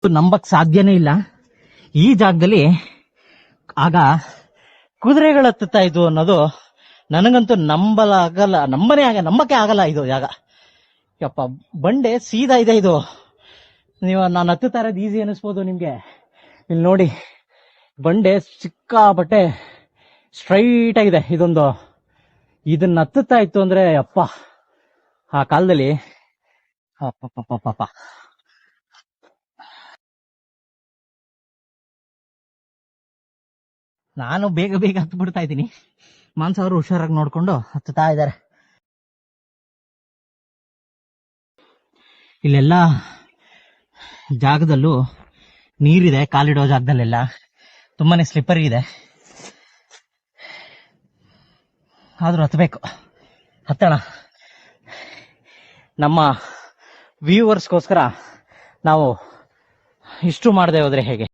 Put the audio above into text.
ನಂಬಕ್ ಸಾಧ್ಯನೇ ಇಲ್ಲ. ಈ ಜಾಗದಲ್ಲಿ ಆಗ ಕುದುರೆಗಳು ಹತ್ತುತ್ತಾ ಇದ್ವು ಅನ್ನೋದು ನನಗಂತೂ ನಂಬಕ್ಕೆ ಆಗಲ್ಲ. ಇದು ಜಾಗ ಯಪ್ಪ, ಬಂಡೆ ಸೀದಾ ಇದೆ. ಇದು ನಾನು ಹತ್ತುತ್ತಾ ಇರೋದು ಈಸಿ ಅನಿಸ್ಬೋದು ನಿಮ್ಗೆ. ಇಲ್ಲಿ ನೋಡಿ, ಬಂಡೆ ಸಿಕ್ಕಾಪಟ್ಟೆ ಸ್ಟ್ರೈಟ್ ಆಗಿದೆ. ಇದನ್ನ ಹತ್ತುತ್ತಾ ಇತ್ತು ಅಂದ್ರೆ ಅಪ್ಪ, ಆ ಕಾಲದಲ್ಲಿ ಪಾಪ. ನಾನು ಬೇಗ ಹತ್ತು ಬಿಡ್ತಾ ಇದ್ದೀನಿ. ಮಾನ್ಸ ಅವರು ಹುಷಾರಾಗಿ ನೋಡ್ಕೊಂಡು ಹತ್ತುತ್ತಾ ಇದ್ದಾರೆ. ಇಲ್ಲೆಲ್ಲ ಜಾಗದಲ್ಲೂ ನೀರಿದೆ. ಕಾಲಿಡೋ ಜಾಗದಲ್ಲೆಲ್ಲ ತುಂಬಾನೇ ಸ್ಲಿಪ್ಪರಿ ಇದೆ. ಆದ್ರೂ ಹತ್ತೋಣ. ನಮ್ಮ ವ್ಯೂವರ್ಸ್ಗೋಸ್ಕರ ನಾವು ಇಷ್ಟು ಮಾಡದೆ ಹೋದ್ರೆ ಹೇಗೆ?